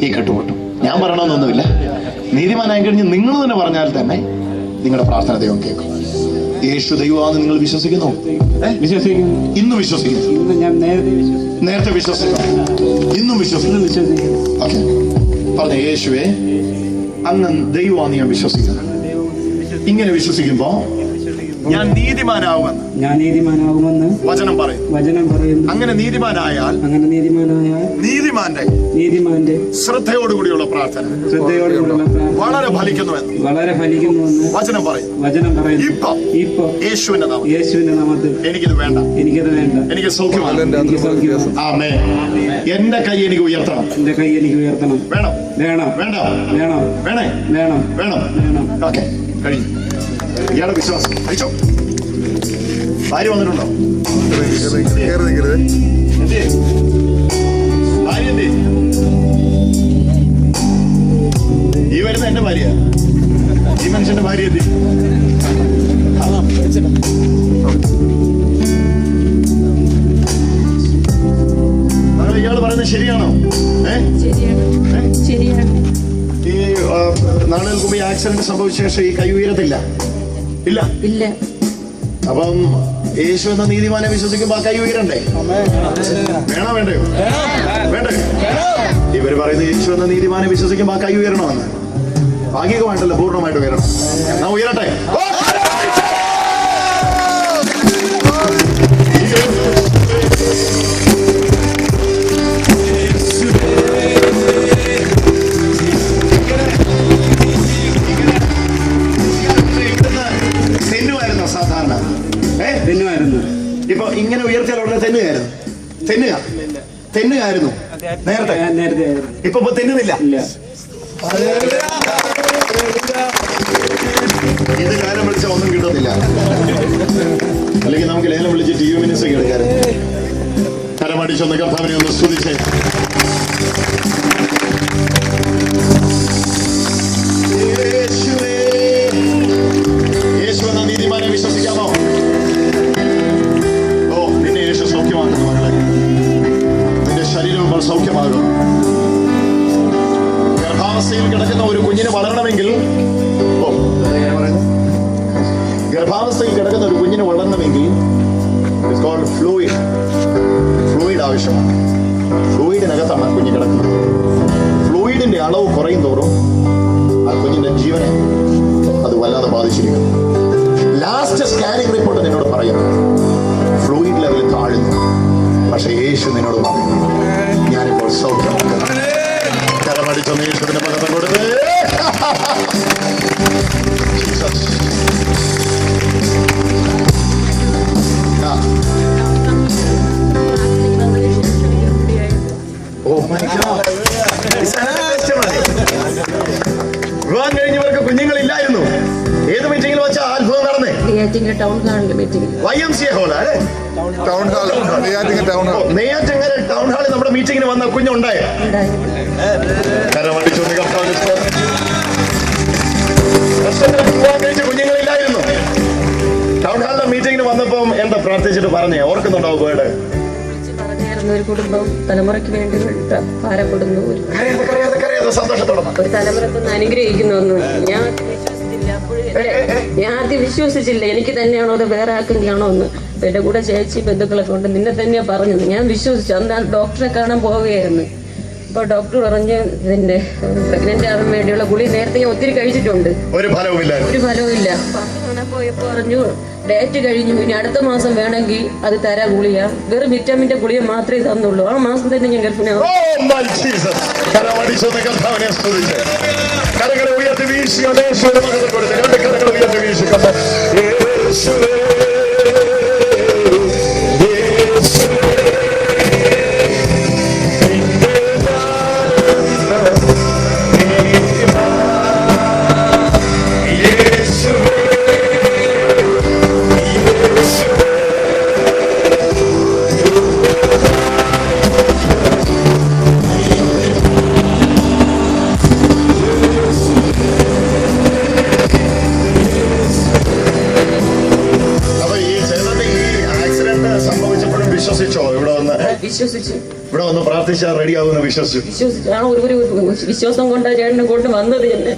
ഈ കെട്ടുപൊട്ടും. ഞാൻ പറയണമെന്നൊന്നുമില്ല. നീതിമാനായി കഴിഞ്ഞ് നിങ്ങൾ തന്നെ പറഞ്ഞാൽ തന്നെ നിങ്ങളുടെ പ്രാർത്ഥന ദൈവം കേൾക്കും. യേശു ദൈവമാണെന്ന് നിങ്ങൾ വിശ്വസിക്കുന്നു? വിശ്വസിക്കുന്നു. ഇന്നും വിശ്വസിക്കുന്നു? ഇന്ന് ഞാൻ നേരത്തെ വിശ്വസിക്കുന്നു, ഇന്നും വിശ്വസിക്കുന്നു. ഓക്കെ, പറഞ്ഞ യേശുവേ അങ്ങ് ദൈവമാണെന്ന് ഞാൻ വിശ്വസിക്കുന്നു. ഇങ്ങനെ വിശ്വസിക്കുമ്പോ ഞാൻ നീതിമാനാവുമെന്ന് വചനം പറയുന്നു. അങ്ങനെ നീതിമാനായാൽ നീതിമാന്റെ ശ്രദ്ധയോടുകൂടിയുള്ള പ്രാർത്ഥന വളരെ ഫലിക്കുന്നുവെന്ന് വചനം പറയുന്നു. ഇപ്പൊ യേശുവിന്റെ നാമത്തിൽ എനിക്കത് വേണ്ട, എനിക്ക് സൗഖ്യമാണ്. ആമേൻ. എന്റെ കൈ എനിക്ക് ഉയർത്തണം. വേണം. ഓക്കെ, കഴിഞ്ഞു. ഇയാളുടെ വിശ്വാസം അയച്ചോ. ഭാര്യ വന്നിട്ടുണ്ടോ? ഭാര്യ എന്തേ? ഈ വരുന്ന എന്റെ ഭാര്യ, ഈ മനുഷ്യന്റെ ഭാര്യ എന്തേ? മകളെ, ഇയാള് പറയുന്നത് ശരിയാണോ? ഈ നാളുകൾക്ക് മുമ്പ് ആക്സിഡന്റ് സംഭവിച്ച ശേഷം ഈ കൈ ഉയരത്തില്ല? ഇല്ല. അപ്പം യേശു എന്ന നീതിമാനെ വിശ്വസിക്കുമ്പോ ആ കൈ ഉയരണ്ടേ? വേണ്ടേ? ഇവര് പറയുന്നത് യേശു എന്ന നീതിമാനെ വിശ്വസിക്കുമ്പോ ആ കൈ ഉയരണമെന്ന്. ഭാഗികമായിട്ടല്ല, പൂർണ്ണമായിട്ട് ഉയരണം. എന്നാ ഉയരട്ടെ. ഇപ്പൊ ഇങ്ങനെ ഉയർത്തിയാൽ ഉടനെ തെന്നുകയായിരുന്നു നേരത്തെ. ഇപ്പൊ തെന്നുന്നില്ല. ഇത് കാലം വിളിച്ചാൽ ഒന്നും കിട്ടുന്നില്ല. അല്ലെങ്കിൽ നമുക്ക് ലേലം വിളിച്ച് TV മിനിറ്റ്സ് എടുക്കാൻ. കരമടിച്ചൊന്ന് കർത്താവിനെ ഒന്ന് സ്തുതിച്ചേ. യേശു എന്ന നീതിമാനെ വിശ്വസിക്കാമോ? സൗഖ്യമാകും. ഗർഭാവസ്ഥയിൽ കിടക്കുന്ന ഒരു കുഞ്ഞിന് വളരണമെങ്കിൽ ഫ്ലൂയിഡ് ആവശ്യമാണ്. ഫ്ലൂയിഡിനകത്താണ് കുഞ്ഞ് കിടക്കുന്നത്. ഫ്ലൂയിഡിന്റെ അളവ് കുറയും തോറും ആ കുഞ്ഞിന്റെ ജീവനെ അത് വല്ലാതെ ബാധിച്ചിരിക്കുന്നു. ലാസ്റ്റ് സ്കാനിംഗ് റിപ്പോർട്ട് നിന്നോട് പറയുന്നു ഫ്ലൂയിഡ് ലെവൽ താഴുന്നു. പക്ഷെ യേശു നിന്നോട് പറയുന്നു ഞാനിപ്പോൾ സൗഖ്യമാക്കുന്നു. കരമടിച്ചൊന്ന് യേശുവിന്റെ മകത്തെ കൊടുത്ത്. വിവാഹം കഴിഞ്ഞവർക്ക് കുഞ്ഞുങ്ങളില്ലായിരുന്നു. ഏത് മീറ്റിംഗിൽ വെച്ചാൽ അത്ഭുതം നടന്നേ? YMCA ഹാൾ അല്ലേ? നെയ്യാറ്റിങ്കര ടൗൺ ഹാളിൽ നമ്മുടെ മീറ്റിംഗിന് വന്ന കുഞ്ഞുണ്ടായോ? വിവാഹം കഴിച്ച കുഞ്ഞുങ്ങളില്ലായിരുന്നു. ടൗൺ ഹാളിലെ മീറ്റിംഗിന് വന്നപ്പം എന്താ പ്രാർത്ഥിച്ചിട്ട് പറഞ്ഞേ? ഓർക്കുന്നുണ്ടോ? പോയത് ഒരു കുടുംബം തലമുറയ്ക്ക് വേണ്ടി ഭാരപ്പെടുന്നു. ഒരു തലമുറക്കൊന്ന് അനുഗ്രഹിക്കുന്നു. ഞാൻ ആദ്യം വിശ്വസിച്ചില്ല. എനിക്ക് തന്നെയാണോ അത് വേറെ ആർക്കെങ്കിലാണോ എന്ന്. എന്റെ കൂടെ ചേച്ചി ബന്ധുക്കളൊക്കെ ഉണ്ട്. നിന്നെ തന്നെയാ പറഞ്ഞത്. ഞാൻ വിശ്വസിച്ചു. അന്ന് ഡോക്ടറെ കാണാൻ പോവുകയായിരുന്നു. അപ്പൊ ഡോക്ടർ പറഞ്ഞ് ഇതിന്റെ പ്രഗ്നന്റ് ആവാൻ വേണ്ടിയുള്ള ഗുളി നേരത്തെ ഞാൻ ഒത്തിരി കഴിച്ചിട്ടുണ്ട്, ഒരു ഫലവുമില്ല. കാണാൻ പോയപ്പോ പറഞ്ഞു ഡേറ്റ് കഴിഞ്ഞു, ഇനി അടുത്ത മാസം വേണമെങ്കിൽ അത് തരാ ഗുളിയ. വെറും വിറ്റാമിന്റെ ഗുളിയ മാത്രമേ തന്നുള്ളൂ. ആ മാസം തന്നെ ഞാൻ ഗർഭിണിയാവും. ഇവിടെ വന്ന് പ്രാർത്ഥിച്ച പ്രാർത്ഥിച്ചാൽ റെഡിയാകുമെന്ന് വിശ്വസിച്ചു. വിശ്വസിച്ചാണ് ഒരു വിശ്വാസം കൊണ്ടാണ് ചേട്ടനെ കൊണ്ട് വന്നത് തന്നെ.